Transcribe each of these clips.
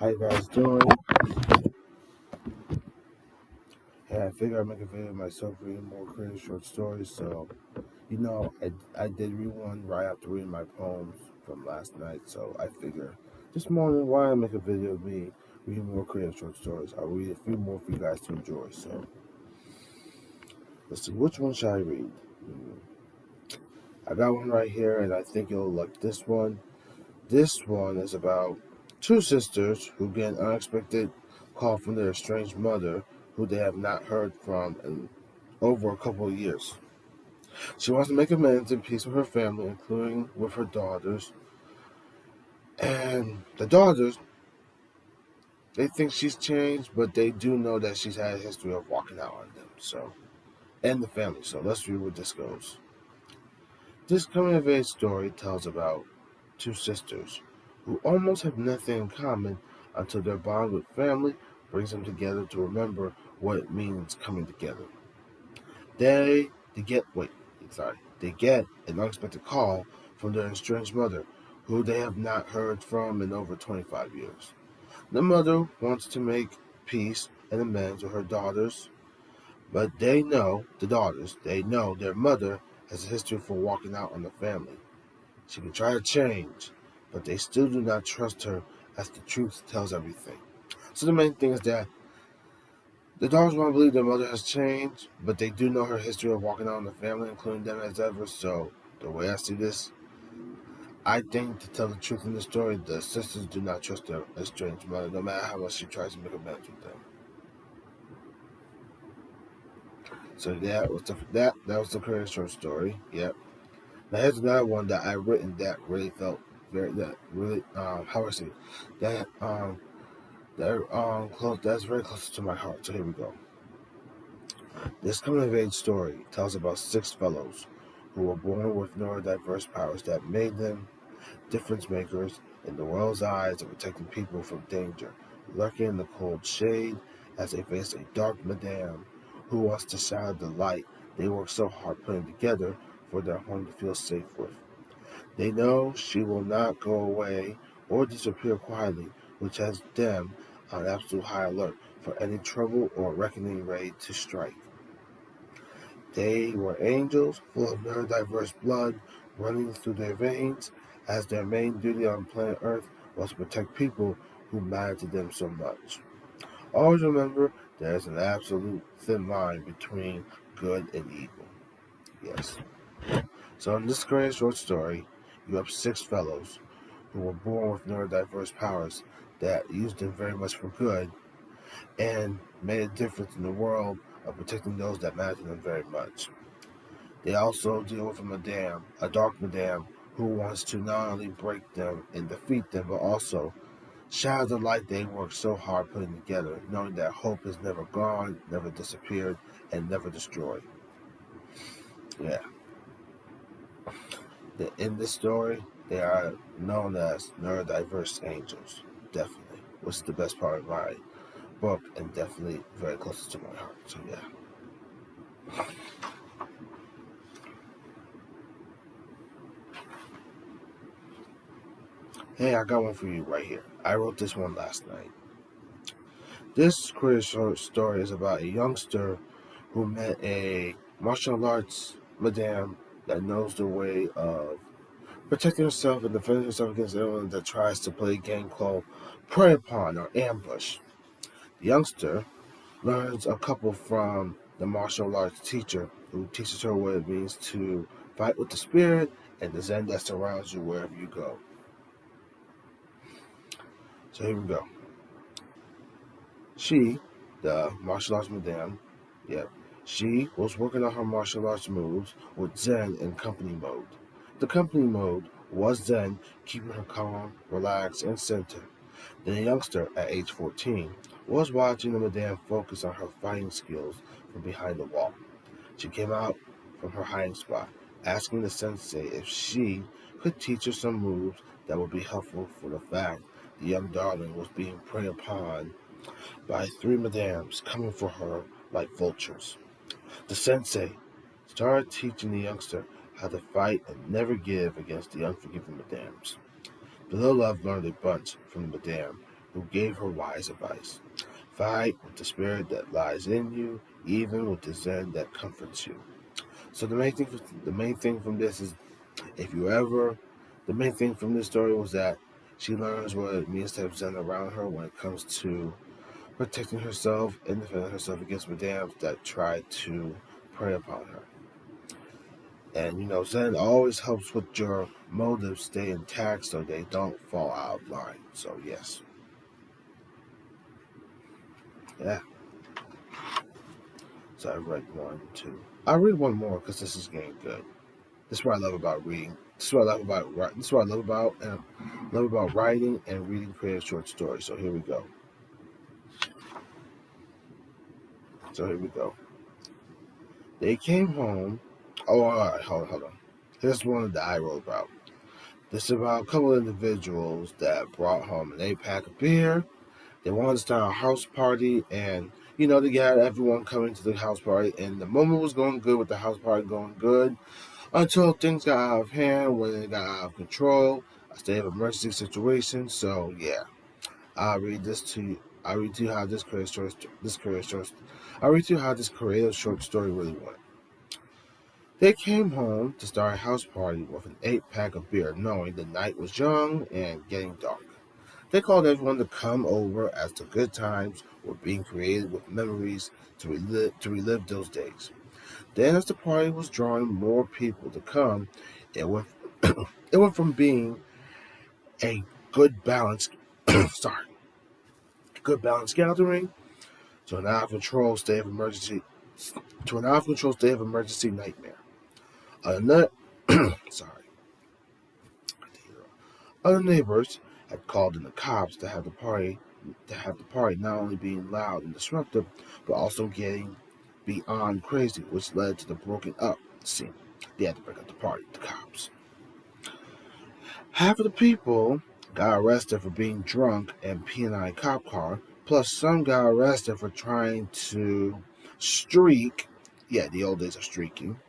How you guys doing? Hey, I figured I'd make a video of myself reading more creative short stories. So, I did read one right after reading my poems from last night. So I figured this morning, why not make a video of me reading more creative short stories? I'll read a few more for you guys to enjoy. So let's see, which one should I read? I got one right here, and I think you'll like this one. This one is about two sisters who get an unexpected call from their estranged mother, who they have not heard from in over a couple of years. She wants to make amends and peace with her family, including with her daughters. And the daughters, they think she's changed, but they do know that she's had a history of walking out on them. So, and the family. So let's read where this goes. This coming of age story tells about two sisters who almost have nothing in common until their bond with family brings them together to remember what it means coming together. They they get wait, they get an unexpected call from their estranged mother, who they have not heard from in over 25 years. The mother wants to make peace and amends with her daughters, but they know their mother has a history for walking out on the family. She can try to change, but they still do not trust her as the truth tells everything. So the main thing is that the daughters want to believe their mother has changed, but they do know her history of walking out on the family, including them as ever. So the way I see this, I think to tell the truth in the story, the sisters do not trust their estranged mother, no matter how much she tries to make amends with them. So that was the current short story. Yep. Now here's another one that I written that really felt very that really how I say it, that close that's very close to my heart. So here we go. This coming of age story tells about six fellows who were born with neurodiverse powers that made them difference makers in the world's eyes and protecting people from danger, lurking in the cold shade as they face a dark madame who wants to shatter the light they work so hard putting together for their home to feel safe with. They know she will not go away or disappear quietly, which has them on absolute high alert for any trouble or reckoning ready to strike. They were angels, full of neurodiverse blood running through their veins, as their main duty on planet Earth was to protect people who mattered to them so much. Always remember, there is an absolute thin line between good and evil. Yes. So in this great short story, you have six fellows who were born with neurodiverse powers that used them very much for good and made a difference in the world of protecting those that matter to them very much. They also deal with a dark madame, who wants to not only break them and defeat them, but also shatter the light they worked so hard putting together, knowing that hope is never gone, never disappeared, and never destroyed. Yeah. In this story, they are known as neurodiverse angels, definitely, which is the best part of my book and definitely very close to my heart. So, yeah. Hey, I got one for you right here. I wrote this one last night. This creative short story is about a youngster who met a martial arts madame that knows the way of protecting herself and defending herself against anyone that tries to play a game called Prey Upon or Ambush. The youngster learns a couple from the martial arts teacher who teaches her what it means to fight with the spirit and the zen that surrounds you wherever you go. So here we go. She, the martial arts madame, yeah, she was working on her martial arts moves with Zen in company mode. The company mode was Zen, keeping her calm, relaxed, and centered. Then a youngster at age 14 was watching the madame focus on her fighting skills from behind the wall. She came out from her hiding spot, asking the sensei if she could teach her some moves that would be helpful for the fact the young darling was being preyed upon by three madames coming for her like vultures. The sensei started teaching the youngster how to fight and never give against the unforgiving madames. The little love learned a bunch from the madame, who gave her wise advice. Fight with the spirit that lies in you, even with the Zen that comforts you. So the main thing from this is, if you ever, the main thing from this story was that she learns what it means to have Zen around her when it comes to protecting herself and defending herself against madams that try to prey upon her. And Zen always helps with your motives stay intact so they don't fall out of line. So yes, yeah. So I read one, two. I'll read one more because this is getting good. This is what I love about reading. This is what I love about This is what I love about writing and reading creative short stories. So here we go. They came home. Oh, all right, hold on. Here's one that I wrote about. This is about a couple of individuals that brought home an 8-pack of beer. They wanted to start a house party, and they got everyone coming to the house party, and the moment was going good with the house party going good until things got out of hand, when it got out of control, a state of emergency situation. So yeah, I'll read this to you. I'll read to you how I'll read to you how this creative short story really went. They came home to start a house party with an 8-pack of beer, knowing the night was young and getting dark. They called everyone to come over as the good times were being created with memories to relive those days. Then, as the party was drawing more people to come, it went it went from being a good balance sorry, good balance gathering to an out of control state of emergency nightmare. Another sorry, Other neighbors had called in the cops to have the party not only being loud and disruptive, but also getting beyond crazy, which led to the broken up scene. They had to break up the party, the cops. Half of the people got arrested for being drunk and peeing on a cop car, plus some got arrested for trying to streak. Yeah, the old days of streaking.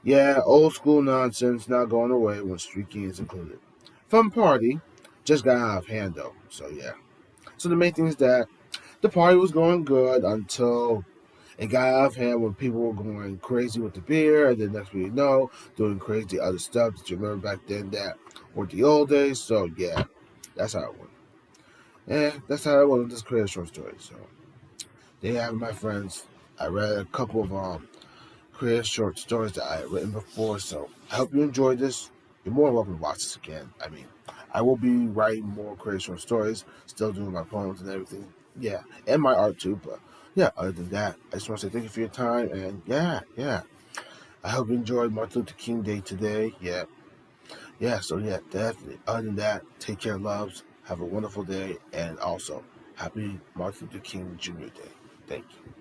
Yeah, old school nonsense not going away when streaking is included. Fun party, just got out of hand though, so yeah. So the main thing is that the party was going good until it got out of hand when people were going crazy with the beer, and then next thing you know, doing crazy other stuff that you learned back then that were the old days. So yeah, that's how it went. Yeah, that's how it went with this creative short story. So they have my friends. I read a couple of creative short stories that I had written before. So I hope you enjoyed this. You're more than welcome to watch this again. I mean, I will be writing more creative short stories, still doing my poems and everything. Yeah, and my art too. But yeah, other than that, I just want to say thank you for your time. And yeah. I hope you enjoyed Martin Luther King Day today. Yeah. So yeah, definitely. Other than that, take care, loves. Have a wonderful day, and also happy Martin Luther King Jr. Day. Thank you.